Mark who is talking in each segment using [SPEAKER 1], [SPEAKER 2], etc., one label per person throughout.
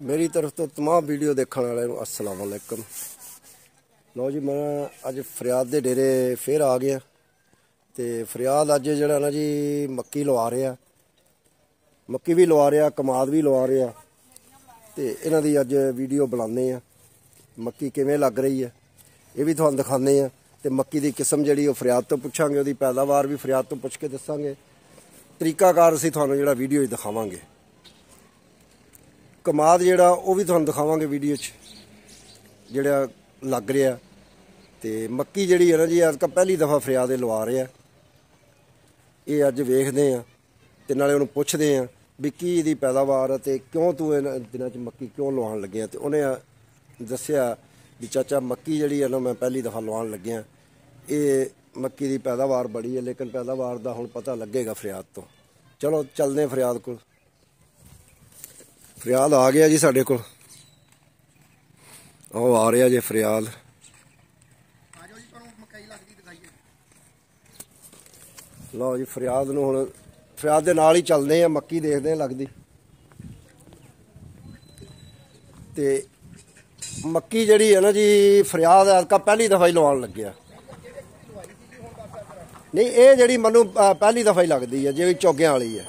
[SPEAKER 1] मेरी तरफ तो तमाम वीडियो देखने वाले अस्सलाम वालेकुम। लो जी मैं अज फरियाद के डेरे फिर आ गया। तो फरियाद अज जरा ना जी मक्की लवा रहा, मक्की भी लवा रहा, कमाद भी लवा रहा। तो इन्हों की अज वीडियो बनाने हैं, मक्की किवें लग रही है ये भी तुहानूं दिखाने हैं। तो मक्की की किस्म जी फरियाद तो पुछांगे, उसकी पैदावार भी फरियाद तो पुछ के दसांगे, तरीकाकार असीं तुहानूं जिहड़ा वीडियो दिखावांगे। कमाद जिहड़ा वो भी तुहानूं दिखावांगे वीडियो च जिहड़ा लग रहा। तो मक्की जिहड़ी है ना जी अज पहली दफ़ा फरियाद लवा रहा, ये अज वेखदे हैं ते नाले उहनूं पुछदे हैं भी की इहदी पैदावार है ते क्यों तू इन्हां दिनां च मक्की क्यों लवाउण लग्गिया। ते उहने दस्सिया भी चाचा मक्की जिहड़ी है ना मैं पहली दफ़ा लवाउण लग्गिया, ये मक्की की पैदावार बड़ी है लेकिन पैदावार का हुण पता लगेगा फरियाद तो। चलो चलदे फरियाद कोल। फरियाद आ गया जी साडे कोल, आओ आ रहा जी फरियाद। लो जी फरियाद नूं हुण फरियाद दे नाल ही चलदे हैं, मक्की देखदे हैं लगदी। ते मक्की जिहड़ी है ना जी फरियाद अजका पहली दफ़ा ही लवाउण लग्गिया। नहीं ये जिहड़ी मैनूं पहली दफ़ा ही लगदी है जिहड़ी चोगियां वाली है।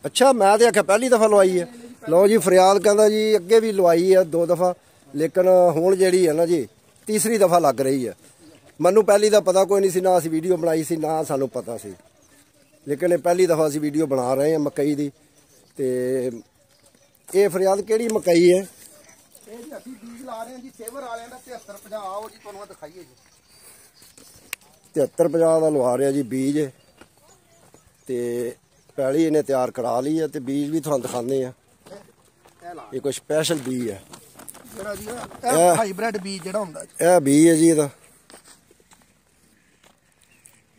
[SPEAKER 1] अच्छा मैं तो आख्या पहली दफ़ा लवाई है। लो जी फरियाद कहता जी अगे भी लवाई है 2 दफ़ा, लेकिन हुण जिहड़ी है ना जी तीसरी दफ़ा लग रही है। मैनू पहली का पता कोई नहीं सी, ना असीं वीडियो बनाई सी ना सानू पता सी, लेकिन पहली दफ़ा असीं वीडियो बना रहे हैं मकई की। तो ये फरियाद किहड़ी मकई है? 73-50 का लवा रहा जी बीज। तो पैली इन्हें तैयार करा ली है, तो बीज भी तुहानूं दिखाने हैं। ये कोई स्पैशल बीज है,
[SPEAKER 2] हाईब्रिड बीज जिहड़ा हुंदा
[SPEAKER 1] यह बीज है जी इहदा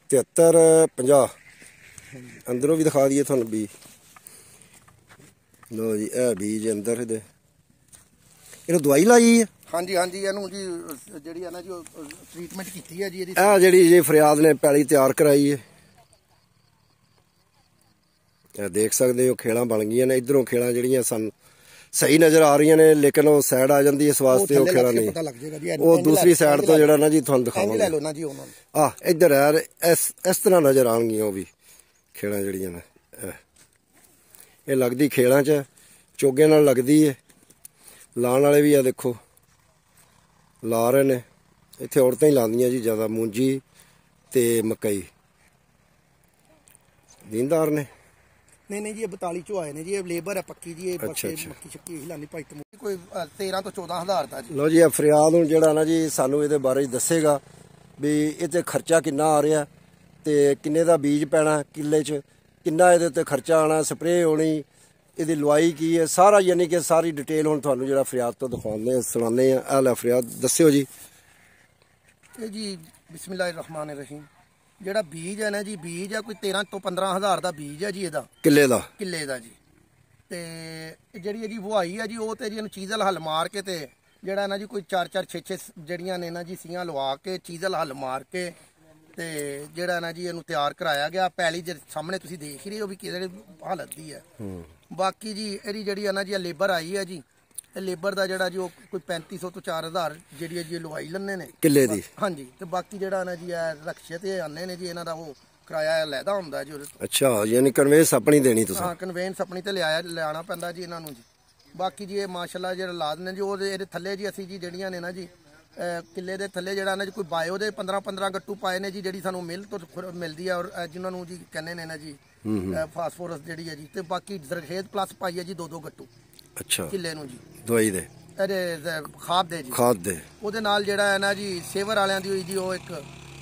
[SPEAKER 1] 73-50। अंदरों भी दिखा दिए तुहानूं बीज। लो जी यह बीज अंदर इहदे इहनूं दवाई लाई है।
[SPEAKER 2] हाँ जी हाँ जी इहनूं जी जिहड़ी है ना जी ट्रीटमेंट कीती है जी इहदी।
[SPEAKER 1] यह जिहड़ी जी फरियाद ने पैली तैयार कराई है, देख सकते हो खेड़ा बन गई ने। इधरों खेड़ा जड़ियां सन सही नज़र आ रही ने, लेकिन वो सैड आ जाती है, इस वास्ते वो खेड़ा नहीं, वो दूसरी सैड तो जड़ा ना जी तुहानूं दिखावांगे। इधर है इस तरह नज़र आउणगियां वो भी खेड़ा जड़ियां ने। ये लगदी खेड़ा च चोगे नाल लगदी है। लाण वाले भी आ देखो ला रहे ने, इत्थे औरतां ही लांदियां जी ज़्यादा मूंजी ते मकई। दीनदार ने
[SPEAKER 2] नहीं जी 42 चो आए ने जी, लेबर है पक्की जी।
[SPEAKER 1] अच्छा
[SPEAKER 2] मक्की शक्की यही लानी भाई कोई 13 तो 14 हज़ार का जी।
[SPEAKER 1] लो जी फरियाद हूँ जड़ा ना जी सानू ये बारे दसेगा भी ये खर्चा किन्ना आ रहा, तो किन्ने का बीज पैना किले च, किन्ना ये खर्चा आना, स्प्रे होनी, ये लवाई की है, सारा यानी कि सारी डिटेल हूँ थानू जरा फरियाद तो दिखाने सुनाने। है फरियाद दस्यो जी।
[SPEAKER 2] जी बिस्मिल्लाहिर्रहमानिर्रहीम। ਜਿਹੜਾ बीज है ना जी, बीज है कोई 13 तो 15 हज़ार का बीज है जी ਇਹਦਾ
[SPEAKER 1] किले
[SPEAKER 2] का जी। ਤੇ ਜਿਹੜੀ ਜੀ ਵਹਾਈ ਹੈ ਜੀ ਉਹ ਤੇ ਜੀ ਇਹਨੂੰ ਚੀਜ਼ਲ ਹੱਲ ਮਾਰ ਕੇ ਤੇ ਜਿਹੜਾ ਨਾ ਜੀ ਕੋਈ 4-4 6-6 ਜਿਹੜੀਆਂ ਨੇ ਨਾ ਜੀ ਸੀਆਂ ਲਵਾ ਕੇ ਚੀਜ਼ਲ ਹੱਲ ਮਾਰ ਕੇ ਤੇ ਜਿਹੜਾ ਨਾ ਜੀ ਇਹਨੂੰ ਤਿਆਰ ਕਰਾਇਆ ਗਿਆ। ਪੈਲੀ ਦੇ ਸਾਹਮਣੇ ਤੁਸੀਂ ਦੇਖ ਹੀ ਰਹੇ ਹੋ ਵੀ ਕਿਹੜੇ ਹਾਲਤ ਦੀ ਹੈ। ਬਾਕੀ ਜੀ ਇਹਦੀ ਜਿਹੜੀ ਹੈ ਨਾ ਜੀ ਲੇਬਰ ਆਈ ਹੈ ਜੀ, ਤੇ ਲੇਬਰ ਦਾ ਜਿਹੜਾ ਜੀ ਉਹ ਕੋਈ 3500 ਤੋਂ 4000 ਜਿਹੜੀ ਹੈ ਜੀ ਲਵਾਈ ਲੈਣੇ ਨੇ
[SPEAKER 1] ਕਿੱਲੇ ਦੀ।
[SPEAKER 2] ਹਾਂਜੀ ਤੇ ਬਾਕੀ ਜਿਹੜਾ ਨਾ ਜੀ ਇਹ ਰਕਸ਼ੇ ਤੇ ਆਨੇ ਨੇ ਜੀ, ਇਹਨਾਂ ਦਾ ਉਹ ਕਿਰਾਇਆ ਲੈਦਾ ਹੁੰਦਾ ਜੀ।
[SPEAKER 1] ਅੱਛਾ ਯਾਨੀ ਕਨਵੇਂਸ ਆਪਣੀ ਦੇਣੀ ਤੁਸੀਂ?
[SPEAKER 2] ਹਾਂ ਕਨਵੇਂਸ ਆਪਣੀ ਤੇ ਲਿਆਣਾ ਪੈਂਦਾ ਜੀ ਇਹਨਾਂ ਨੂੰ ਜੀ। ਬਾਕੀ ਜੀ ਇਹ ਮਾਸ਼ਾਅੱਲਾ ਜਿਹੜਾ ਲਾਦ ਨੇ ਜੀ ਉਹਦੇ ਥੱਲੇ ਜੀ ਅਸੀਂ ਜੀ ਜਿਹੜੀਆਂ ਨੇ ਨਾ ਜੀ ਕਿੱਲੇ ਦੇ ਥੱਲੇ ਜਿਹੜਾ ਨਾ ਜੀ ਕੋਈ ਬਾਇਓ ਦੇ 15-15 ਗੱਟੂ ਪਾਏ ਨੇ ਜੀ, ਜਿਹੜੀ ਸਾਨੂੰ ਮਿਲ ਤੋਂ ਮਿਲਦੀ ਹੈ, ਔਰ ਜਿਨ੍ਹਾਂ ਨੂੰ ਜੀ ਕਹਿੰਦੇ ਨੇ ਨਾ ਜੀ ਫਾਸਫੋਰਸ ਜਿਹੜੀ ਹੈ ਜੀ। ਤੇ ਬਾਕੀ ਜ਼ਰਖੇਜ਼ ਪਲੱਸ ਪਾਈ ਹੈ ਜੀ 2-2 ਗੱਟੂ
[SPEAKER 1] ਅੱਛਾ
[SPEAKER 2] ਕਿੱਲੇ ਨੂੰ ਜੀ
[SPEAKER 1] ਦਵਾਈ ਦੇ
[SPEAKER 2] ਖਾਦ ਦੇ ਜੀ।
[SPEAKER 1] ਖਾਦ ਦੇ
[SPEAKER 2] ਉਹਦੇ ਨਾਲ ਜਿਹੜਾ ਹੈ ਨਾ ਜੀ ਸੇਵਰ ਵਾਲਿਆਂ ਦੀ ਹੋਈ ਜੀ ਉਹ ਇੱਕ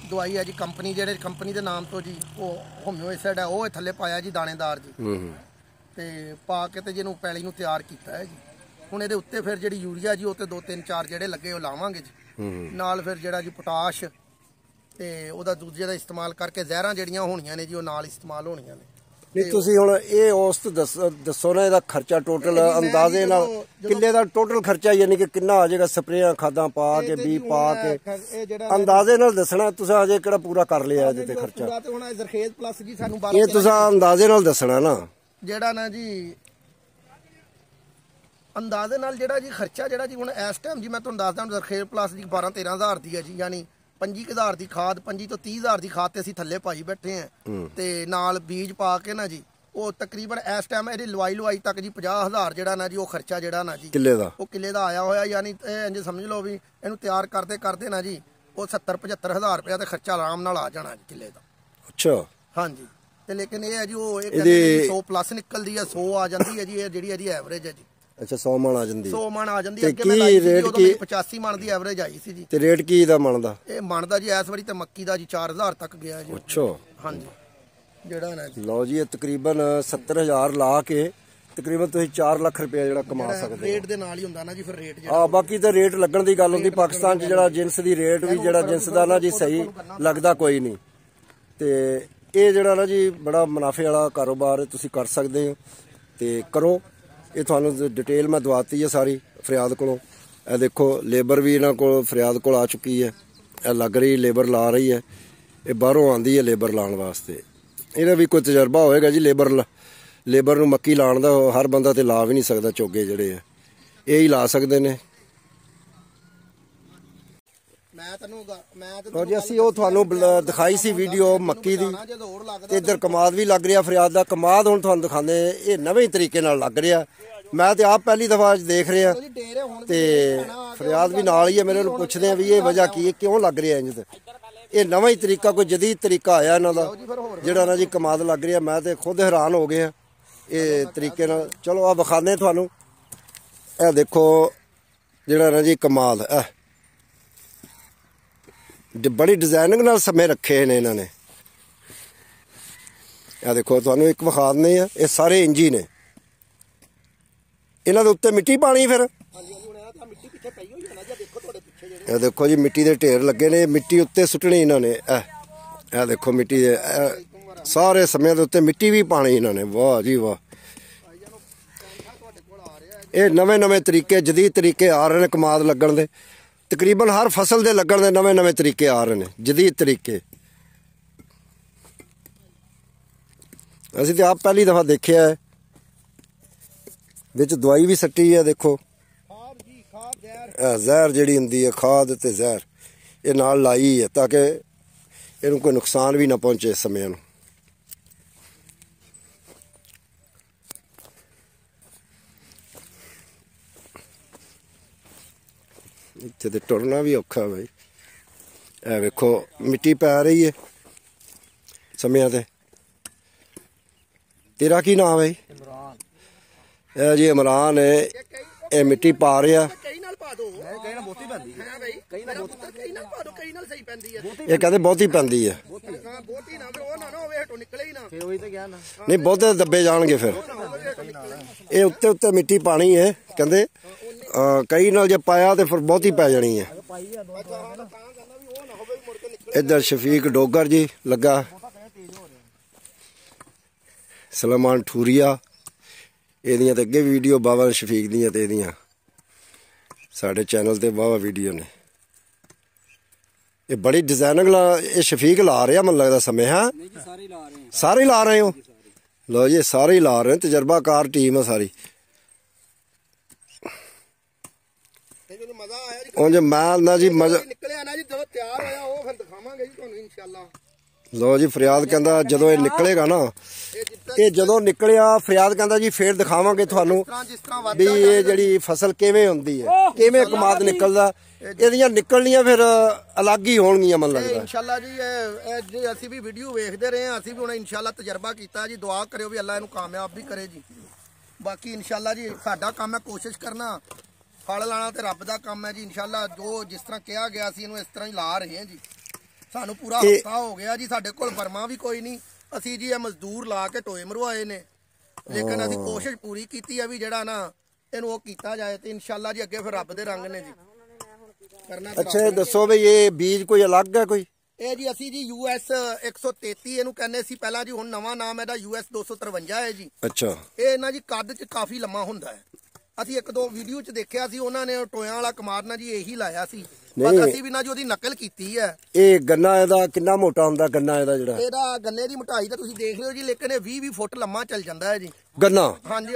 [SPEAKER 2] ਦਵਾਈ ਹੈ ਜੀ ਕੰਪਨੀ, ਜਿਹੜੇ ਕੰਪਨੀ ਦੇ ਨਾਮ ਤੋਂ ਜੀ ਉਹ ਹੋਮਿਓਐਸਿਡ ਹੈ, ਉਹ ਥੱਲੇ ਪਾਇਆ ਜੀ ਦਾਣੇਦਾਰ ਜੀ। ਤੇ ਪਾ ਕੇ ਤੇ ਜਿਹਨੂੰ ਪੈਲੀ ਨੂੰ ਤਿਆਰ ਕੀਤਾ ਹੈ ਜੀ। ਹੁਣ ਇਹਦੇ ਉੱਤੇ ਫਿਰ ਜਿਹੜੀ ਯੂਰੀਆ ਜੀ ਉਹ ਤੇ 2-3-4 ਜਿਹੜੇ ਲੱਗੇ ਉਹ ਲਾਵਾਂਗੇ ਜੀ। ਨਾਲ ਫਿਰ ਜਿਹੜਾ ਜੀ ਪੋਟਾਸ਼ ਤੇ ਉਹਦਾ ਦੂਜੇ ਦਾ ਇਸਤੇਮਾਲ ਕਰਕੇ ਜ਼ਹਿਰਾਂ ਜਿਹੜੀਆਂ ਹੋਣੀਆਂ ਨੇ ਜੀ ਉਹ ਨਾਲ ਇਸਤੇਮਾਲ ਹੋਣੀਆਂ ਨੇ।
[SPEAKER 1] नहीं तुसी हुण ये औसत दसो ना इहदा खर्चा टोटल अंदाजे नाल किले दा टोटल खर्चा यानी कि किन्ना आ जाएगा स्प्रेयां खादां पा के बी पा के अंदाजे नाल दसना तुसा अजे केड़ा पूरा कर लिया अजे ते खर्चा
[SPEAKER 2] हुण जरखेज प्लस जी सानू
[SPEAKER 1] ये तुसा अंदाजे नाल दसना ना
[SPEAKER 2] जेड़ा ना जी ਅੰਦਾਜ਼ੇ ਨਾਲ ਜਿਹੜਾ ਜੀ ਖਰਚਾ ਜਿਹੜਾ ਜੀ ਹੁਣ ਇਸ ਟਾਈਮ ਜੀ ਮੈਂ ਤੁਹਾਨੂੰ ਦੱਸਦਾ ਹੁਣ ਜ਼ਰਖੇਰ ਪਲੱਸ ਦੀ 12-13 ਹਜ਼ਾਰ ਦੀ ਹੈ ਜੀ, ਯਾਨੀ 25,000 ਦੀ ਖਾਦ, 25 ਤੋਂ 30,000 ਦੀ ਖਾਦ ਤੇ ਅਸੀਂ ਥੱਲੇ ਪਾਈ ਬੈਠੇ ਆ ਤੇ ਨਾਲ ਬੀਜ ਪਾ ਕੇ ਨਾ ਜੀ ਉਹ ਤਕਰੀਬਨ ਇਸ ਟਾਈਮ ਇਹਦੀ ਲਵਾਈ ਤੱਕ ਜੀ 50,000 ਜਿਹੜਾ ਨਾ ਜੀ ਉਹ ਖਰਚਾ ਜਿਹੜਾ ਨਾ ਜੀ
[SPEAKER 1] ਕਿੱਲੇ ਦਾ,
[SPEAKER 2] ਉਹ ਕਿੱਲੇ ਦਾ ਆਇਆ ਹੋਇਆ, ਯਾਨੀ ਇੰਜ ਸਮਝ ਲਓ ਵੀ ਇਹਨੂੰ ਤਿਆਰ ਕਰਦੇ ਨਾ ਜੀ ਉਹ 70-75 ਹਜ਼ਾਰ ਰੁਪਇਆ ਤੇ ਖਰਚਾ ਆਰਾਮ ਨਾਲ ਆ ਜਾਣਾ ਜੀ ਕਿੱਲੇ ਦਾ।
[SPEAKER 1] ਅੱਛਾ
[SPEAKER 2] ਹਾਂਜੀ, ਤੇ ਲੇਕਿਨ ਇਹ ਹੈ ਜੀ ਉਹ ਇਹ ਕਹਿੰਦੇ 100 ਪਲੱਸ ਨਿਕਲਦੀ ਹੈ, 100 ਆ ਜਾਂਦੀ ਹੈ ਜੀ, ਇਹ ਜਿਹੜੀ ਇਹਦੀ ਐਵਰੇਜ ਹੈ ਜੀ।
[SPEAKER 1] ਅੱਛਾ 100 ਮਣ ਆ ਜਾਂਦੀ,
[SPEAKER 2] 100 ਮਣ ਆ ਜਾਂਦੀ ਹੈ।
[SPEAKER 1] ਤੇ
[SPEAKER 2] ਅੱਗੇ ਮੈਂ
[SPEAKER 1] ਕੀ
[SPEAKER 2] ਲਾਈ ਸੀ
[SPEAKER 1] ਰੇਟ
[SPEAKER 2] ਉਦੋਂ
[SPEAKER 1] ਕੀ
[SPEAKER 2] 85 ਮਣ ਦੀ ਐਵਰੇਜ ਆਈ ਸੀ ਜੀ।
[SPEAKER 1] ਤੇ ਰੇਟ ਕੀ ਦਾ ਮਣ ਦਾ?
[SPEAKER 2] ਇਹ ਮਣ ਦਾ ਜੀ ਇਸ ਵਾਰੀ ਤੇ ਮੱਕੀ ਦਾ ਜੀ 4000 ਤੱਕ ਗਿਆ ਜੀ।
[SPEAKER 1] ਅੱਛਾ
[SPEAKER 2] ਹਾਂਜੀ, ਜਿਹੜਾ ਨਾ ਜੀ
[SPEAKER 1] ਲਓ ਜੀ ਇਹ ਤਕਰੀਬਨ 70,000 ਲਾ ਕੇ ਤਕਰੀਬਨ ਤੁਸੀਂ 4 ਲੱਖ ਰੁਪਏ ਜਿਹੜਾ ਕਮਾ ਸਕਦੇ
[SPEAKER 2] ਰੇਟ ਦੇ ਨਾਲ ਹੀ ਹੁੰਦਾ ਨਾ ਜੀ ਫਿਰ ਰੇਟ ਜਿਹੜਾ।
[SPEAKER 1] ਆ ਬਾਕੀ ਤਾਂ ਰੇਟ ਲੱਗਣ ਦੀ ਗੱਲ ਹੁੰਦੀ, ਪਾਕਿਸਤਾਨ 'ਚ ਜਿਹੜਾ ਜਿੰਸ ਦੀ ਰੇਟ ਵੀ ਜਿਹੜਾ ਜਿੰਸ ਦਾ ਨਾ ਜੀ ਸਹੀ ਲੱਗਦਾ ਕੋਈ ਨਹੀਂ। ਤੇ ਇਹ ਜਿਹੜਾ ਨਾ ਜੀ ਬੜਾ ਮੁਨਾਫੇ ਵਾਲਾ ਕਾਰੋਬਾਰ ਤੁਸੀਂ ਕਰ ਸਕਦੇ ਹੋ ਤੇ ਕਰੋ। ਇਹ ਤੁਹਾਨੂੰ ਡਿਟੇਲ ਮੈਂ ਦਵਾਤੀ ਹੈ ਸਾਰੀ ਫਰਿਆਦ ਕੋਲੋਂ। ਇਹ ਦੇਖੋ ਲੇਬਰ ਵੀ ਇਹਨਾਂ ਕੋਲ ਫਰਿਆਦ ਕੋਲ ਆ ਚੁੱਕੀ ਹੈ, ਇਹ ਲੱਗ ਰਹੀ ਲੇਬਰ ਲਾ ਰਹੀ ਹੈ, ਇਹ ਬਾਹਰੋਂ ਆਂਦੀ ਹੈ ਲੇਬਰ ਲਾਉਣ ਵਾਸਤੇ। ਇਹਦਾ ਵੀ ਕੋਈ ਤਜਰਬਾ ਹੋਏਗਾ ਜੀ ਲੇਬਰ ਨੂੰ ਮੱਕੀ ਲਾਉਣ ਦਾ। ਹਰ ਬੰਦਾ ਤੇ ਲਾ ਵੀ ਨਹੀਂ ਸਕਦਾ, ਚੋਗੇ ਜਿਹੜੇ ਆ ਇਹ ਹੀ ਲਾ ਸਕਦੇ ਨੇ। ਮੈਂ ਜੀ ਅਸੀਂ ਉਹ ਤੁਹਾਨੂੰ ਦਿਖਾਈ ਸੀ ਵੀਡੀਓ ਮੱਕੀ ਦੀ, ਤੇ ਇੱਧਰ ਕਮਾਦ ਵੀ ਲੱਗ ਰਿਹਾ ਫਰਿਆਦ ਦਾ। ਕਮਾਦ ਹੁਣ ਤੁਹਾਨੂੰ ਦਿਖਾਉਂਦੇ, ਇਹ ਨਵੇਂ ਤਰੀਕੇ ਨਾਲ ਲੱਗ ਰਿਹਾ। ਮੈਂ ਤੇ ਆਪ ਪਹਿਲੀ ਦਫਾ ਦੇਖ ਰਿਹਾ ਤੇ ਫਰਿਆਦ ਵੀ ਨਾਲ ਹੀ ਹੈ। ਮੇਰੇ ਨੂੰ ਪੁੱਛਦੇ ਆ ਵੀ ਇਹ ਵਜ੍ਹਾ ਕੀ ਹੈ, ਕਿਉਂ ਲੱਗ ਰਿਹਾ ਇੰਜ? ਇਹ ਨਵਾਂ ਹੀ ਤਰੀਕਾ, ਕੋਈ ਜਦੀਦ ਤਰੀਕਾ ਆਇਆ ਇਹਨਾਂ ਦਾ ਜਿਹੜਾ ਨਾ ਜੀ ਕਮਾਦ ਲੱਗ ਰਿਹਾ। ਮੈਂ ਤੇ ਖੁਦ ਹੈਰਾਨ ਹੋ ਗਿਆ ਇਹ ਤਰੀਕੇ ਨਾਲ। ਚਲੋ ਆ ਵਿਖਾਉਂਦੇ ਤੁਹਾਨੂੰ। ਇਹ ਦੇਖੋ ਜਿਹੜਾ ਨਾ ਜੀ ਕਮਾਦ, ਬੜੀ ਡਿਜ਼ਾਈਨਿੰਗ ਨਾਲ ਸਮੇਂ ਰੱਖੇ ਨੇ ਇਹਨਾਂ ਨੇ। ਇਹ ਦੇਖੋ ਤੁਹਾਨੂੰ ਇੱਕ ਵਿਖਾ ਦਿੰਦੇ ਆ, ਇਹ ਸਾਰੇ ਇੰਜੀ ਨੇ। ਇਹਨਾਂ ਦੇ ਉੱਤੇ ਮਿੱਟੀ ਪਾਣੀ ਫਿਰ। ਇਹ ਦੇਖੋ ਜੀ ਮਿੱਟੀ ਦੇ ਢੇਰ ਲੱਗੇ ਨੇ, ਮਿੱਟੀ ਉੱਤੇ ਸੁੱਟਣੀ ਇਹਨਾਂ ਨੇ। ਇਹ ਦੇਖੋ ਮਿੱਟੀ ਦੇ ਸਾਰੇ ਸਮਿਆਂ ਦੇ ਉੱਤੇ ਮਿੱਟੀ ਵੀ ਪਾਣੀ ਇਹਨਾਂ ਨੇ। ਵਾਹ ਜੀ ਵਾਹ, ਇਹ ਨਵੇਂ ਤਰੀਕੇ, ਜਦੀਦ ਤਰੀਕੇ ਆ ਰਹੇ ਨੇ ਕਮਾਦ ਲੱਗਣ ਦੇ। ਤਕਰੀਬਨ ਹਰ ਫਸਲ ਦੇ ਲੱਗਣ ਦੇ ਨਵੇਂ ਤਰੀਕੇ ਆ ਰਹੇ ਨੇ, ਜਦੀਦ ਤਰੀਕੇ। ਅਸੀਂ ਤੇ ਆਪ ਪਹਿਲੀ ਦਫਾ ਦੇਖਿਆ ਹੈ। ਵਿੱਚ ਦਵਾਈ ਵੀ ਸੱਟੀ ਹੈ, ਦੇਖੋ ਜ਼ਹਿਰ ਜਿਹੜੀ ਹੁੰਦੀ ਹੈ, ਖਾਦ ਤੇ ਜ਼ਹਿਰ ਇਹ ਨਾਲ ਲਾਈ ਹੈ ਤਾਂ ਕਿ ਇਹਨੂੰ ਕੋਈ ਨੁਕਸਾਨ ਵੀ ਨਾ ਪਹੁੰਚੇ ਸਮਿਆਂ ਨੂੰ। ਇੱਥੇ ਤੇ ਟੁਰਨਾ ਵੀ ਔਖਾ ਬਾਈ। ਇਹ ਵੇਖੋ ਮਿੱਟੀ ਪੈ ਰਹੀ ਹੈ ਸਮਿਆਂ ਤੇ। ਤੇਰਾ ਕੀ ਨਾਮ ਹੈ? ਇਮਰਾਨ। ਇਹ ਜੀ ਇਮਰਾਨ ਹੈ, ਇਹ ਮਿੱਟੀ ਪਾ ਰਿਹਾ। ਇਹ ਕਹਿੰਦੇ ਬਹੁਤੀ ਪੈਂਦੀ ਹੈ। ਨਹੀਂ ਬਹੁਤੇ ਦੱਬੇ ਜਾਣਗੇ ਫਿਰ। ਇਹ ਉੱਤੇ ਮਿੱਟੀ ਪਾਣੀ ਹੈ ਕਹਿੰਦੇ, ਕਈ ਨਾਲ ਜੇ ਪਾਇਆ ਤੇ ਫਿਰ ਬਹੁਤੀ ਪੈ ਜਾਣੀ ਹੈ। ਇੱਧਰ ਸ਼ਫੀਕ ਡੋਗਰ ਜੀ ਲੱਗਾ, ਸਲਮਾਨ ਠੂਰੀਆ। ਇਹਦੀਆਂ ਤੇ ਅੱਗੇ ਵੀਡੀਓ ਬਾਬਾ ਸ਼ਫੀਕ ਦੀਆਂ ਤੇ ਇਹਦੀਆਂ ਸਾਡੇ ਚੈਨਲ ਤੇ ਵਾਹਵਾ ਵੀਡੀਓ ਨੇ। ਇਹ ਬੜੀ ਡਿਜ਼ਾਈਨਿੰਗ ਇਹ ਸ਼ਫੀਕ ਲਾ ਰਿਹਾ ਮੈਨੂੰ ਲੱਗਦਾ ਸਮੇਂ। ਹਾਂ ਸਾਰੇ ਲਾ ਰਹੇ ਹੋ? ਲੋ ਜੀ ਸਾਰੇ ਹੀ ਲਾ ਰਹੇ, ਤਜਰਬਾਕਾਰ ਟੀਮ ਹੈ ਸਾਰੀ। ਉਂਝ ਮੈਂ ਨਾ ਜੀ ਮਜ਼ਾ
[SPEAKER 2] ਨਿਕਲਿਆ ਨਾ ਜੀ, ਜਦੋਂ ਤਿਆਰ ਹੋਇਆ ਉਹ ਫਿਰ ਦਿਖਾਵਾਂਗੇ ਜੀ ਤੁਹਾਨੂੰ ਇਨਸ਼ਾਅੱਲਾ।
[SPEAKER 1] ਲੋ ਜੀ ਫਰਿਆਦ ਕਹਿੰਦਾ ਜਦੋਂ ਇਹ ਨਿਕਲੇਗਾ ਨਾ, ਇਹ ਜਦੋਂ ਨਿਕਲਿਆ ਫਰਿਆਦ ਕਹਿੰਦਾ ਜੀ ਫੇਰ ਦਿਖਾਵਾਂਗੇ ਤੁਹਾਨੂੰ ਵੀ ਇਹ ਜਿਹੜੀ ਫਸਲ ਕਿਵੇਂ ਹੁੰਦੀ ਹੈ, ਕਿਵੇਂ ਕਮਾਦ ਨਿਕਲਦਾ। ਇਹਦੀਆਂ ਨਿਕਲਣੀਆਂ ਫਿਰ ਅਲੱਗ ਹੀ ਹੋਣਗੀਆਂ ਮੈਨੂੰ ਲੱਗਦਾ
[SPEAKER 2] ਇਨਸ਼ਾਅੱਲਾ ਜੀ। ਇਹ ਅਸੀਂ ਵੀ ਵੀਡੀਓ ਵੇਖਦੇ ਰਹੇ ਹਾਂ, ਅਸੀਂ ਵੀ ਹੁਣ ਇਨਸ਼ਾਅੱਲਾ ਤਜਰਬਾ ਕੀਤਾ ਜੀ। ਦੁਆ ਕਰਿਓ ਵੀ ਅੱਲਾ ਇਹਨੂੰ ਕਾਮਯਾਬ ਵੀ ਕਰੇ ਜੀ। ਬਾਕੀ ਇਨਸ਼ਾਅੱਲਾ ਜੀ ਸਾਡਾ ਕੰਮ ਹੈ ਕੋਸ਼ਿਸ਼ ਕਰਨਾ, ਫਲ ਲਾਣਾ ਤੇ ਰੱਬ ਦਾ ਕੰਮ ਹੈ ਜੀ। ਇਨਸ਼ਾਅੱਲਾ ਜੋ ਜਿਸ ਤਰ੍ਹਾਂ ਕਿਹਾ ਗਿਆ ਸੀ ਇਹਨੂੰ ਇਸ ਤਰ੍ਹਾਂ ਹੀ ਲਾ ਰਹੇ ਹਾਂ ਜੀ। ਸਾਨੂੰ ਪੂਰਾ ਹਫਤਾ ਹੋ ਗਿਆ ਜੀ, ਸਾਡੇ ਕੋਲ ਬਰਮਾ ਵੀ ਕੋਈ ਨਹੀਂ। ਅਸੀਂ ਜੀ ਇਹ ਮਜ਼ਦੂਰ ਲਾ ਕੇ ਟੋਏ ਮਰਵਾਏ ਨੇ, ਲੇਕਿਨ ਅਸੀਂ ਕੋਸ਼ਿਸ਼ ਪੂਰੀ ਕੀਤੀ ਹੈ ਵੀ ਜਿਹੜਾ ਨਾ ਇਹਨੂੰ ਉਹ ਕੀਤਾ ਜਾਏ ਤੇ ਇਨਸ਼ਾਅੱਲਾ ਜੀ ਅੱਗੇ ਫਿਰ ਰੱਬ ਦੇ ਰੰਗ ਨੇ ਜੀ ਕਰਨਾ।
[SPEAKER 1] ਅੱਛਾ ਇਹ ਦੱਸੋ ਵੀ ਇਹ ਬੀਜ ਕੋਈ ਅਲੱਗ ਹੈ ਕੋਈ?
[SPEAKER 2] ਇਹ ਜੀ ਅਸੀਂ ਜੀ US 133 ਇਹਨੂੰ ਕਹਿੰਦੇ ਸੀ ਪਹਿਲਾਂ ਜੀ, ਹੁਣ ਨਵਾਂ ਨਾਮ ਇਹਦਾ US 253 ਹੈ ਜੀ।
[SPEAKER 1] ਅੱਛਾ
[SPEAKER 2] ਇਹ ਨਾ ਜੀ ਕੱਦ 'ਚ ਕਾਫੀ ਲੰਮਾ ਹੁੰਦਾ ਹੈ। ਅਸੀਂ ਇੱਕ ਦੋ ਵੀਡੀਓ 'ਚ ਦੇਖਿਆ ਸੀ, ਉਹਨਾਂ ਨੇ ਟੋਇਆਂ ਵਾਲਾ ਕਮਾਦ ਨਾ ਜੀ ਇਹੀ ਲਾਇਆ ਸੀ, ਪਰ ਅਸੀਂ ਵੀ ਨਾ ਜੀ ਉਹਦੀ ਨਕਲ ਕੀਤੀ ਹੈ।
[SPEAKER 1] ਇਹ ਗੰਨਾ ਇਹਦਾ ਕਿੰਨਾ ਮੋਟਾ ਹੁੰਦਾ? ਗੰਨਾ ਇਹਦਾ ਇਹਦਾ
[SPEAKER 2] ਗੰਨੇ ਦੀ ਮੋਟਾਈ ਤਾਂ ਤੁਸੀਂ ਦੇਖ ਲਿਓ ਜੀ, ਲੇਕਿਨ ਇਹ 20 ਫੁੱਟ ਲੰਮਾ ਚੱਲ ਜਾਂਦਾ ਹੈ ਜੀ
[SPEAKER 1] ਗੰਨਾ।
[SPEAKER 2] ਹਾਂਜੀ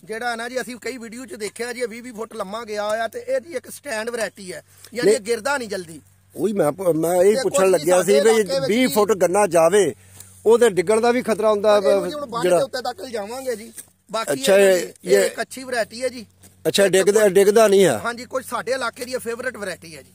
[SPEAKER 2] ਜਿਹੜਾ ਨਾ ਜੀ ਅਸੀਂ ਕਈ ਵੀਡੀਓ 'ਚ ਦੇਖਿਆ ਜੀ 20-20 ਫੁੱਟ ਲੰਮਾ ਗਿਆ ਹੋਇਆ ਤੇ ਇਹ ਜੀ ਇੱਕ ਸਟੈਂਡ ਵੈਰਾਈਟੀ ਹੈ, ਯਾਨੀ ਇਹ ਗਿਰਦਾ ਨਹੀਂ ਜਲਦੀ।
[SPEAKER 1] ਉਹੀ ਮੈਂ ਇਹ ਪੁੱਛਣ ਲੱਗਿਆ ਸੀ ਵੀ 20 ਫੁੱਟ ਗੰਨਾ ਜਾਵੇ ਉਹਦੇ ਡਿੱਗਣ ਦਾ ਵੀ ਖਤਰਾ ਹੁੰਦਾ
[SPEAKER 2] ਜਿਹੜਾ ਉੱਤੇ ਤੱਕ ਲਿਜਾਵਾਂਗੇ ਜੀ। ਬਾਕੀ
[SPEAKER 1] ਅੱਛਾ
[SPEAKER 2] ਇਹ ਇੱਕ ਅੱਛੀ ਵੈਰਾਈਟੀ ਹੈ ਜੀ।
[SPEAKER 1] ਅੱਛਾ ਡਿੱਗਦਾ ਨਹੀਂ ਹੈ?
[SPEAKER 2] ਹਾਂਜੀ, ਕੁਝ ਸਾਡੇ ਇਲਾਕੇ ਦੀ ਫੇਵਰੇਟ ਵੈਰਾਈਟੀ ਹੈ ਜੀ।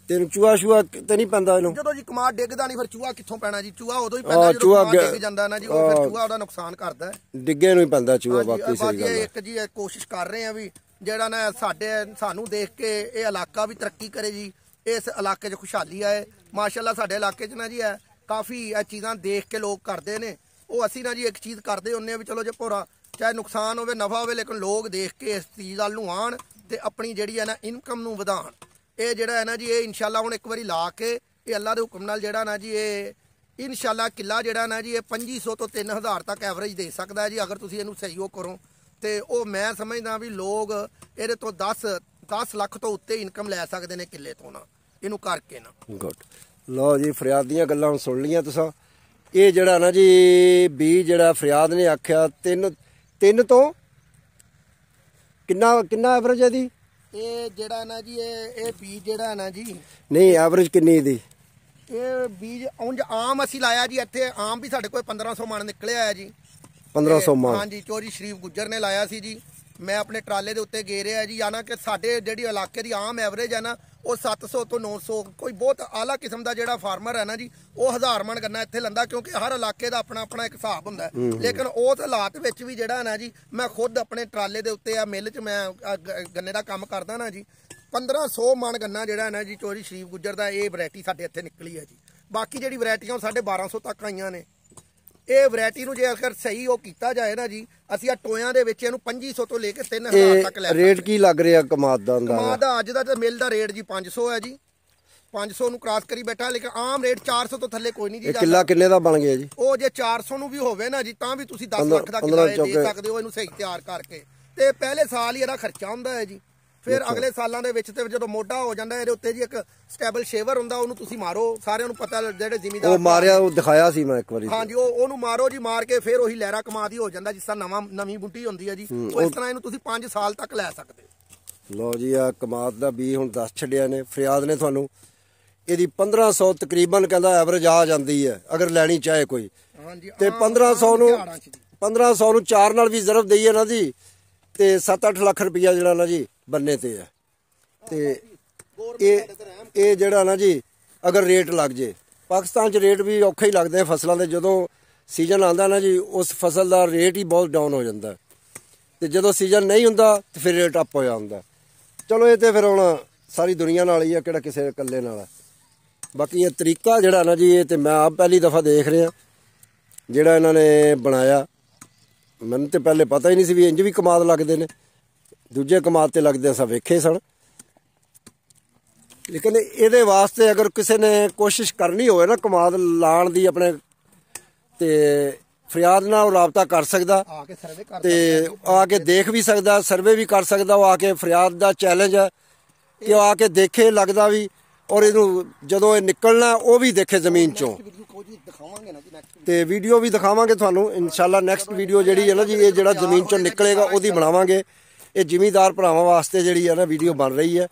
[SPEAKER 1] ਤੇ ਚੂਹਾ ਤੇ ਨਹੀਂ ਪੈਂਦਾ ਇਹਨੂੰ?
[SPEAKER 2] ਜਦੋਂ ਜੀ ਕਮਾਦ ਡਿੱਗਦਾ ਨਹੀਂ ਫਿਰ ਚੂਹਾ ਕਿੱਥੋਂ ਪੈਣਾ ਜੀ? ਚੂਹਾ ਉਦੋਂ ਹੀ ਪੈਂਦਾ ਜਦੋਂ ਕਮਾਦ ਡਿੱਗ ਜਾਂਦਾ ਨਾ ਜੀ, ਉਹ ਫਿਰ ਚੂਹਾ ਉਹਦਾ ਨੁਕਸਾਨ ਕਰਦਾ ਹੈ।
[SPEAKER 1] ਡਿੱਗੇ ਨੂੰ ਹੀ ਪੈਂਦਾ ਚੂਹਾ। ਬਾਕੀ ਸਹੀ ਗੱਲ ਹੈ।
[SPEAKER 2] ਇੱਕ ਜੀ ਕੋਸ਼ਿਸ਼ ਕਰ ਰਹੇ ਆ ਵੀ ਜਿਹੜਾ ਨਾ ਸਾਨੂੰ ਦੇਖ ਕੇ ਇਹ ਇਲਾਕਾ ਵੀ ਤਰੱਕੀ ਕਰੇ ਜੀ, ਇਸ ਇਲਾਕੇ 'ਚ ਖੁਸ਼ਹਾਲੀ ਆਏ। ਮਾਸ਼ਾਅੱਲਾ ਸਾਡੇ ਇਲਾਕੇ 'ਚ ਨਾ ਜੀ ਹੈ ਕਾਫੀ ਇਹ ਚੀਜ਼ਾਂ ਦੇਖ ਕੇ ਲੋਕ ਕਰਦੇ ਨੇ। ਉਹ ਅਸੀਂ ਨਾ ਜੀ ਇੱਕ ਚੀਜ਼ ਕਰਦੇ ਹੁੰਦੇ ਆ ਵੀ ਚਲੋ ਜੇ ਭੋਰਾ ਚਾਹੇ ਨੁਕਸਾਨ ਹੋਵੇ ਨਫਾ ਹੋਵੇ, ਲੇਕਿਨ ਲੋਕ ਦੇਖ ਕੇ ਇਸ ਚੀਜ਼ ਵੱਲ ਨੂੰ ਆਣ ਤੇ ਆਪਣੀ ਜਿਹੜੀ ਹੈ ਨਾ ਇਨਕਮ ਨੂੰ ਵਧਾਉਣ। ਇਹ ਜਿਹੜਾ ਹੈ ਨਾ ਜੀ ਇਹ ਇਨਸ਼ਾਅੱਲਾ ਹੁਣ ਇੱਕ ਵਾਰੀ ਲਾ ਕੇ ਇਹ ਅੱਲਾ ਦੇ ਹੁਕਮ ਨਾਲ ਜਿਹੜਾ ਨਾ ਜੀ ਇਹ ਇਨਸ਼ਾਅੱਲਾ ਕਿੱਲਾ ਜਿਹੜਾ ਨਾ ਜੀ ਇਹ 2500 ਤੋਂ 3000 ਤੱਕ ਐਵਰੇਜ ਦੇ ਸਕਦਾ ਹੈ ਜੀ, ਅਗਰ ਤੁਸੀਂ ਇਹਨੂੰ ਸਹਿਯੋਗ ਕਰੋ। ਤੇ ਉਹ ਮੈਂ ਸਮਝਦਾ ਵੀ ਲੋਕ ਇਹਦੇ ਤੋਂ 10 ਲੱਖ ਤੋਂ ਉੱਤੇ ਇਨਕਮ ਲੈ ਸਕਦੇ ਨੇ ਕਿੱਲੇ ਤੋਂ ਨਾ, ਇਹਨੂੰ ਕਰਕੇ ਨਾ।
[SPEAKER 1] ਗੁੱਡ। ਲਓ ਜੀ, ਫਰਿਆਦ ਦੀਆਂ ਗੱਲਾਂ ਹੁਣ ਸੁਣ ਲਈਆਂ ਤੁਸੀਂ। ਇਹ ਜਿਹੜਾ ਨਾ ਜੀ ਬੀਜ ਜਿਹੜਾ ਫਰਿਆਦ ਨੇ ਆਖਿਆ 3 ਤੋਂ ਕਿੰਨਾ ਐਵਰੇਜ ਹੈ ਦੀ?
[SPEAKER 2] ਇਹ ਜਿਹੜਾ ਨਾ ਜੀ ਇਹ ਬੀਜ ਜਿਹੜਾ ਨਾ ਜੀ
[SPEAKER 1] ਨਹੀਂ ਐਵਰੇਜ ਕਿੰਨੀ ਦੀ?
[SPEAKER 2] ਇਹ ਬੀਜ ਉਂਝ ਆਮ ਅਸੀਂ ਲਾਇਆ ਜੀ, ਇੱਥੇ ਆਮ ਵੀ ਸਾਡੇ ਕੋਲ 1500 ਮਣ ਨਿਕਲਿਆ ਹੈ ਜੀ।
[SPEAKER 1] 1500 ਮਣ?
[SPEAKER 2] ਹਾਂਜੀ, ਚੌਧਰੀ ਸ਼ਰੀਫ ਗੁੱਜਰ ਨੇ ਲਾਇਆ ਸੀ ਜੀ। ਮੈਂ ਆਪਣੇ ਟਰਾਲੇ ਦੇ ਉੱਤੇ ਗੇ ਰਿਹਾ ਜੀ। ਯਾਨਾ ਕਿ ਸਾਡੇ ਜਿਹੜੀ ਇਲਾਕੇ ਦੀ ਆਮ ਐਵਰੇਜ ਹੈ ਨਾ ਉਹ 700 ਤੋਂ 900। ਕੋਈ ਬਹੁਤ ਆਲਾ ਕਿਸਮ ਦਾ ਜਿਹੜਾ ਫਾਰਮਰ ਹੈ ਨਾ ਜੀ ਉਹ 1000 ਮਣ ਗੰਨਾ ਇੱਥੇ ਲੈਂਦਾ, ਕਿਉਂਕਿ ਹਰ ਇਲਾਕੇ ਦਾ ਆਪਣਾ ਆਪਣਾ ਇੱਕ ਹਿਸਾਬ ਹੁੰਦਾ। ਲੇਕਿਨ ਉਸ ਹਾਲਾਤ ਵਿੱਚ ਵੀ ਜਿਹੜਾ ਨਾ ਜੀ ਮੈਂ ਖੁਦ ਆਪਣੇ ਟਰਾਲੇ ਦੇ ਉੱਤੇ ਆ ਮਿੱਲ 'ਚ ਮੈਂ ਗੰਨੇ ਦਾ ਕੰਮ ਕਰਦਾ ਨਾ ਜੀ, 1500 ਮਣ ਗੰਨਾ ਜਿਹੜਾ ਨਾ ਜੀ ਚੌਧਰੀ ਸ਼ਰੀਫ ਗੁੱਜਰ ਦਾ ਇਹ ਵੈਰਾਈਟੀ ਸਾਡੇ ਇੱਥੇ ਨਿਕਲੀ ਹੈ ਜੀ। ਬਾਕੀ ਜਿਹੜੀ ਵੈਰਾਈਟੀਆਂ ਉਹ 1250 ਤੱਕ ਆਈਆਂ ਨੇ। ਇਹ ਵੈਰਾਈਟੀ ਨੂੰ ਜੇ ਅਗਰ ਸਹੀ ਉਹ ਕੀਤਾ ਜਾਏ ਨਾ ਜੀ, ਅਸੀਂ ਆ ਟੋਇਆਂ ਦੇ ਵਿੱਚ ਇਹਨੂੰ 2500 ਤੋਂ ਲੈ ਕੇ 3000 ਤੱਕ ਲੈ।
[SPEAKER 1] ਰੇਟ ਕੀ ਲੱਗ ਰਿਹਾ ਕਮਾਦ ਦਾ?
[SPEAKER 2] ਕਮਾਦ ਦਾ ਅੱਜ ਦਾ ਤੇ ਮਿਲ ਦਾ ਰੇਟ ਜੀ 500 ਹੈ ਜੀ। 500 ਨੂੰ ਕ੍ਰਾਸ ਕਰੀ ਬੈਠਾ, ਲੇਕਿਨ ਆਮ ਰੇਟ 400 ਤੋਂ ਥੱਲੇ ਕੋਈ ਨਹੀਂ ਜੀ।
[SPEAKER 1] ਕਿੱਲਾ ਕਿੰਨੇ ਦਾ ਬਣ ਗਿਆ ਜੀ?
[SPEAKER 2] ਉਹ ਜੇ 400 ਨੂੰ ਵੀ ਹੋਵੇ ਨਾ ਜੀ ਤਾਂ ਵੀ ਤੁਸੀਂ 10 ਲੱਖ ਦਾ ਕਿੱਲਾ ਦੇ ਸਕਦੇ ਹੋ ਇਹਨੂੰ ਸਹੀ ਤਿਆਰ ਕਰਕੇ। ਤੇ ਪਹਿਲੇ ਸਾਲ ਹੀ ਇਹਦਾ ਖਰਚਾ ਹੁੰਦਾ ਹੈ ਜੀ। ਫਿਰ ਅਗਲੇ ਸਾਲਾਂ ਦੇ ਵਿੱਚ ਤੇ ਜਦੋਂ ਮੋਢਾ ਹੋ ਜਾਂਦਾ ਇਹਦੇ ਉੱਤੇ ਜੀ ਇੱਕ ਸਟੇਬਲ ਸ਼ੇਵਰ ਹੁੰਦਾ, ਉਹਨੂੰ ਤੁਸੀਂ ਮਾਰੋ। ਸਾਰਿਆਂ ਨੂੰ ਪਤਾ ਜਿਹੜੇ ਜ਼ਿਮੀਦਾਰ
[SPEAKER 1] ਉਹ ਮਾਰਿਆ, ਉਹ ਦਿਖਾਇਆ ਸੀ ਮੈਂ ਇੱਕ ਵਾਰੀ।
[SPEAKER 2] ਹਾਂਜੀ, ਉਹਨੂੰ ਮਾਰੋ ਜੀ, ਮਾਰ ਕੇ ਫਿਰ ਉਹੀ ਲਹਿਰਾ ਕਮਾਦ ਹੀ ਹੋ ਜਾਂਦਾ, ਜਿਸ ਤਰ੍ਹਾਂ ਨਵੀਂ ਬੂਟੀ ਹੁੰਦੀ ਹੈ ਜੀ। ਉਹ ਇਸ ਤਰ੍ਹਾਂ ਇਹਨੂੰ ਤੁਸੀਂ 5 ਸਾਲ ਤੱਕ ਲੈ ਸਕਦੇ ਹੋ।
[SPEAKER 1] ਲਓ ਜੀ, ਆ ਕਮਾਦ ਦਾ ਬੀਜ ਹੁਣ ਦੱਸ ਛੱਡਿਆ ਨੇ ਫਰਿਆਦ ਨੇ ਤੁਹਾਨੂੰ। ਇਹਦੀ 1500 ਤਕਰੀਬਨ ਕਹਿੰਦਾ ਐਵਰੇਜ ਆ ਜਾਂਦੀ ਹੈ ਅਗਰ ਲੈਣੀ ਚਾਹੇ ਕੋਈ। ਤੇ 1500 ਨੂੰ 4 ਨਾਲ ਵੀ ਜ਼ਰਬ ਦਈਏ ਨਾ ਜੀ ਤੇ 7-8 ਲੱਖ ਰੁਪਈਆ ਜਿਹੜਾ ਨਾ ਜੀ ਬੰਨੇ ਤੇ ਹੈ। ਤੇ ਇਹ ਜਿਹੜਾ ਨਾ ਜੀ ਅਗਰ ਰੇਟ ਲੱਗ ਜੇ, ਪਾਕਿਸਤਾਨ 'ਚ ਰੇਟ ਵੀ ਔਖੇ ਹੀ ਲੱਗਦੇ ਫਸਲਾਂ ਦੇ। ਜਦੋਂ ਸੀਜ਼ਨ ਆਉਂਦਾ ਨਾ ਜੀ ਉਸ ਫਸਲ ਦਾ ਰੇਟ ਹੀ ਬਹੁਤ ਡਾਊਨ ਹੋ ਜਾਂਦਾ, ਤੇ ਜਦੋਂ ਸੀਜ਼ਨ ਨਹੀਂ ਹੁੰਦਾ ਤੇ ਫਿਰ ਰੇਟ ਅਪ ਹੋਇਆ ਹੁੰਦਾ। ਚਲੋ ਇਹ ਤੇ ਫਿਰ ਹੁਣ ਸਾਰੀ ਦੁਨੀਆ ਨਾਲ ਹੀ ਆ, ਕਿਹੜਾ ਕਿਸੇ ਇਕੱਲੇ ਨਾਲ ਆ। ਬਾਕੀ ਇਹ ਤਰੀਕਾ ਜਿਹੜਾ ਨਾ ਜੀ ਇਹ ਤੇ ਮੈਂ ਆਪ ਪਹਿਲੀ ਦਫਾ ਦੇਖ ਰਿਹਾ ਜਿਹੜਾ ਇਹਨਾਂ ਨੇ ਬਣਾਇਆ। ਮੈਨੂੰ ਤੇ ਪਹਿਲੇ ਪਤਾ ਹੀ ਨਹੀਂ ਸੀ ਵੀ ਇੰਜ ਵੀ ਕਮਾਦ ਲੱਗਦੇ ਨੇ। ਦੂਜੇ ਕਮਾਦ ਤੇ ਲੱਗਦੇ ਅਸਾਂ ਵੇਖੇ ਸਨ, ਲੇਕਿਨ ਇਹਦੇ ਵਾਸਤੇ ਅਗਰ ਕਿਸੇ ਨੇ ਕੋਸ਼ਿਸ਼ ਕਰਨੀ ਹੋਵੇ ਨਾ ਕਮਾਦ ਲਾਉਣ ਦੀ ਆਪਣੇ, ਤੇ ਫਰਿਆਦ ਨਾਲ ਉਹ ਰਾਬਤਾ ਕਰ ਸਕਦਾ ਤੇ ਆ ਕੇ ਦੇਖ ਵੀ ਸਕਦਾ, ਸਰਵੇ ਵੀ ਕਰ ਸਕਦਾ। ਉਹ ਆ ਕੇ ਫਰਿਆਦ ਦਾ ਚੈਲੰਜ ਹੈ ਕਿ ਉਹ ਆ ਕੇ ਦੇਖੇ, ਲੱਗਦਾ ਵੀ, ਔਰ ਇਹਨੂੰ ਜਦੋਂ ਇਹ ਨਿਕਲਣਾ ਉਹ ਵੀ ਦੇਖੇ ਜ਼ਮੀਨ ਚੋਂ। ਤੇ ਵੀਡੀਓ ਵੀ ਦਿਖਾਵਾਂਗੇ ਤੁਹਾਨੂੰ ਇਨਸ਼ਾਅੱਲਾ। ਨੈਕਸਟ ਵੀਡੀਓ ਜਿਹੜੀ ਹੈ ਨਾ ਜੀ ਇਹ ਜਿਹੜਾ ਜ਼ਮੀਨ ਚੋਂ ਨਿਕਲੇਗਾ ਉਹਦੀ ਬਣਾਵਾਂਗੇ। ਇਹ ਜ਼ਿਮੀਂਦਾਰ ਭਰਾਵਾਂ ਵਾਸਤੇ ਜਿਹੜੀ ਹੈ ਨਾ ਵੀਡੀਓ ਬਣ ਰਹੀ ਹੈ।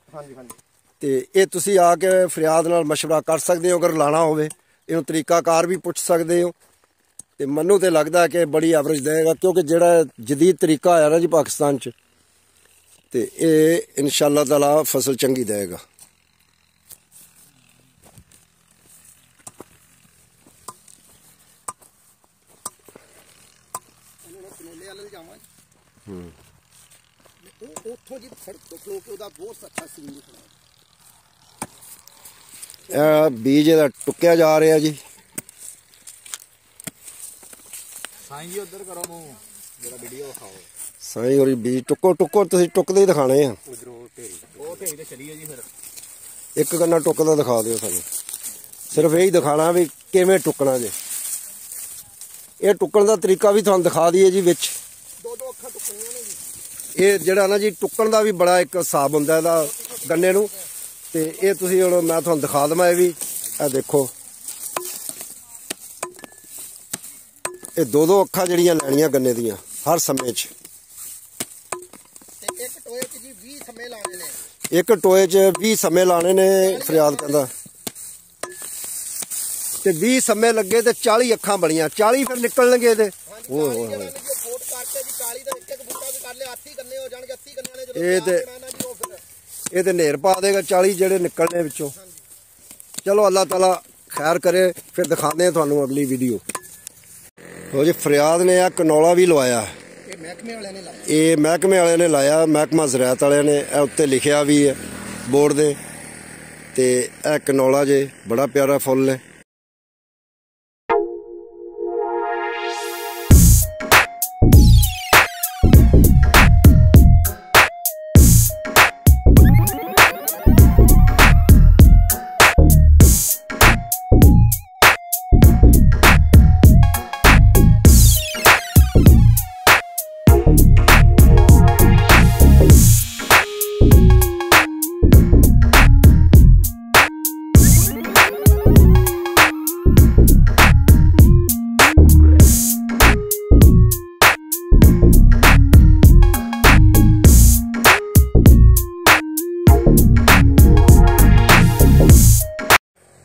[SPEAKER 1] ਤੇ ਇਹ ਤੁਸੀਂ ਆ ਕੇ ਫਰਿਆਦ ਨਾਲ ਮਸ਼ਵਰਾ ਕਰ ਸਕਦੇ ਹੋ ਅਗਰ ਲਾਣਾ ਹੋਵੇ। ਇਹਨੂੰ ਤਰੀਕਾਕਾਰ ਵੀ ਪੁੱਛ ਸਕਦੇ ਹੋ। ਤੇ ਮੈਨੂੰ ਤੇ ਲੱਗਦਾ ਕਿ ਬੜੀ ਐਵਰੇਜ ਦੇਗਾ, ਕਿਉਂਕਿ ਜਿਹੜਾ ਜਦੀਦ ਤਰੀਕਾ ਆਇਆ ਨਾ ਜੀ ਪਾਕਿਸਤਾਨ 'ਚ, ਤੇ ਇਹ ਇਨਸ਼ਾਅੱਲਾ ਤਾਲਾ ਫਸਲ ਚੰਗੀ ਦੇਗਾ।
[SPEAKER 2] ਉੱਥੋਂ ਜੀ ਸੜਕ ਤੋਂ ਖਲੋ ਕੇ ਉਹਦਾ ਬਹੁਤ ਅੱਛਾ ਸੀਨ ਦਿਖਦਾ।
[SPEAKER 1] ਇਹ ਬੀਜ ਇਹਦਾ ਟੁੱਕਿਆ ਜਾ ਰਿਹਾ ਜੀ।
[SPEAKER 3] ਸਾਈਂ ਜੀ ਉਧਰ ਕਰੋ ਮੂੰਹ, ਜਿਹੜਾ ਵੀਡੀਓ ਵਿਖਾਓ।
[SPEAKER 1] ਸਾਈਂ ਹੋਰੀ ਬੀਜ ਟੁੱਕੋ ਤੁਸੀਂ ਟੁੱਕਦੇ ਹੀ ਦਿਖਾਣੇ ਆ।
[SPEAKER 3] ਉਹ ਢੇਰੀ ਤੇ ਚਲੀਏ ਜੀ। ਫਿਰ
[SPEAKER 1] ਇੱਕ ਗੰਨਾ ਟੁੱਕਦਾ ਦਿਖਾ ਦਿਓ ਸਾਨੂੰ। ਸਿਰਫ ਇਹੀ ਦਿਖਾਣਾ ਵੀ ਕਿਵੇਂ ਟੁੱਕਣਾ ਜੇ। ਇਹ ਟੁੱਕਣ ਦਾ ਤਰੀਕਾ ਵੀ ਤੁਹਾਨੂੰ ਦਿਖਾ ਦਈਏ ਜੀ। ਵਿੱਚ
[SPEAKER 2] ਦੋ ਅੱਖਾਂ ਟੁੱਕਣੀਆਂ ਨੇ ਜੀ।
[SPEAKER 1] ਇਹ ਜਿਹੜਾ ਨਾ ਜੀ ਟੁੱਕਣ ਦਾ ਵੀ ਬੜਾ ਇੱਕ ਹਿਸਾਬ ਹੁੰਦਾ ਇਹਦਾ ਗੰਨੇ ਨੂੰ। ਤੇ ਇਹ ਤੁਸੀਂ ਹੁਣ ਮੈਂ ਤੁਹਾਨੂੰ ਦਿਖਾ ਦਵਾਂ। ਇਹ ਵੀ ਇਹ ਦੇਖੋ, ਇਹ ਦੋ ਅੱਖਾਂ ਜਿਹੜੀਆਂ ਲੈਣੀਆਂ ਗੰਨੇ ਦੀਆਂ ਹਰ ਸਮੇਂ 'ਚ।
[SPEAKER 2] ਟੋਏ 'ਚ ਜੀ 20 ਸਮੇਂ ਲਾਣੇ ਨੇ।
[SPEAKER 1] ਇੱਕ ਟੋਏ 'ਚ 20 ਸਮੇਂ ਲਾਣੇ ਨੇ ਫਰਿਆਦ ਕਹਿੰਦਾ, ਤੇ 20 ਸਮੇਂ ਲੱਗੇ ਤੇ 40 ਅੱਖਾਂ ਬਣੀਆਂ। 40 ਫਿਰ ਨਿਕਲਣਗੇ ਇਹਦੇ। ਓਏ ਹੋਏ ਹੋਏ,
[SPEAKER 2] ਫੋਟ ਕਰਕੇ ਜੀ 40 ਦਾ ਇੱਕ ਬੂਟਾ ਵੀ ਕਰ ਲਿਆ, 80 ਗੰਨੇ ਹੋ ਜਾਣਗੇ। 80 ਗੰਨਿਆਂ ਨੇ ਜਦੋਂ
[SPEAKER 1] ਇਹ ਤੇ ਇਹ ਤੇ ਨੇਰ ਪਾ ਦੇਗਾ 40 ਜਿਹੜੇ ਨਿਕਲਣੇ ਵਿੱਚੋਂ। ਚਲੋ ਅੱਲਾਹ ਤਾਲਾ ਖੈਰ ਕਰੇ, ਫਿਰ ਦਿਖਾਉਂਦੇ ਆ ਤੁਹਾਨੂੰ ਅਗਲੀ ਵੀਡੀਓ। ਲੋ ਜੀ ਫਰਿਆਦ ਨੇ ਆ ਕਨੌਲਾ ਵੀ ਲਵਾਇਆ।
[SPEAKER 2] ਇਹ ਮਹਿਕਮੇ ਵਾਲਿਆਂ ਨੇ ਲਾਇਆ,
[SPEAKER 1] ਇਹ ਮਹਿਕਮੇ ਵਾਲਿਆਂ ਨੇ ਲਾਇਆ, ਮਹਿਕਮਾ ਜ਼ਰਾਅਤ ਵਾਲਿਆਂ ਨੇ। ਇਹ ਉੱਤੇ ਲਿਖਿਆ ਵੀ ਹੈ ਬੋਰਡ ਦੇ, ਤੇ ਇਹ ਕਨੌਲਾ ਜੇ ਬੜਾ ਪਿਆਰਾ ਫੁੱਲ ਹੈ।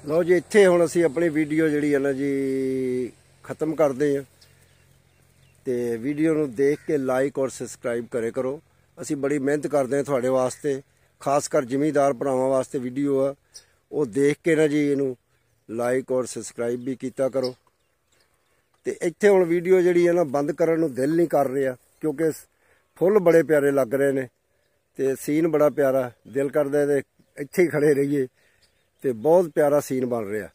[SPEAKER 1] ਲਓ ਜੀ ਇੱਥੇ ਹੁਣ ਅਸੀਂ ਆਪਣੀ ਵੀਡੀਓ ਜਿਹੜੀ ਹੈ ਨਾ ਜੀ ਖ਼ਤਮ ਕਰਦੇ ਹਾਂ, ਤੇ ਵੀਡੀਓ ਨੂੰ ਦੇਖ ਕੇ ਲਾਈਕ ਔਰ ਸਬਸਕ੍ਰਾਈਬ ਕਰੇ ਕਰੋ। ਅਸੀਂ ਬੜੀ ਮਿਹਨਤ ਕਰਦੇ ਹਾਂ ਤੁਹਾਡੇ ਵਾਸਤੇ, ਖਾਸ ਕਰ ਜ਼ਿਮੀਂਦਾਰ ਭਰਾਵਾਂ ਵਾਸਤੇ ਵੀਡੀਓ ਆ, ਉਹ ਦੇਖ ਕੇ ਨਾ ਜੀ ਇਹਨੂੰ ਲਾਈਕ ਔਰ ਸਬਸਕ੍ਰਾਈਬ ਵੀ ਕੀਤਾ ਕਰੋ। ਤੇ ਇੱਥੇ ਹੁਣ ਵੀਡੀਓ ਜਿਹੜੀ ਹੈ ਨਾ ਬੰਦ ਕਰਨ ਨੂੰ ਦਿਲ ਨਹੀਂ ਕਰ ਰਿਹਾ, ਕਿਉਂਕਿ ਫੁੱਲ ਬੜੇ ਪਿਆਰੇ ਲੱਗ ਰਹੇ ਨੇ ਤੇ ਸੀਨ ਬੜਾ ਪਿਆਰਾ, ਦਿਲ ਕਰਦਾ ਤੇ ਇੱਥੇ ਹੀ ਖੜੇ ਰਹੀਏ, ਤੇ ਬਹੁਤ ਪਿਆਰਾ ਸੀਨ ਬਣ ਰਿਹਾ।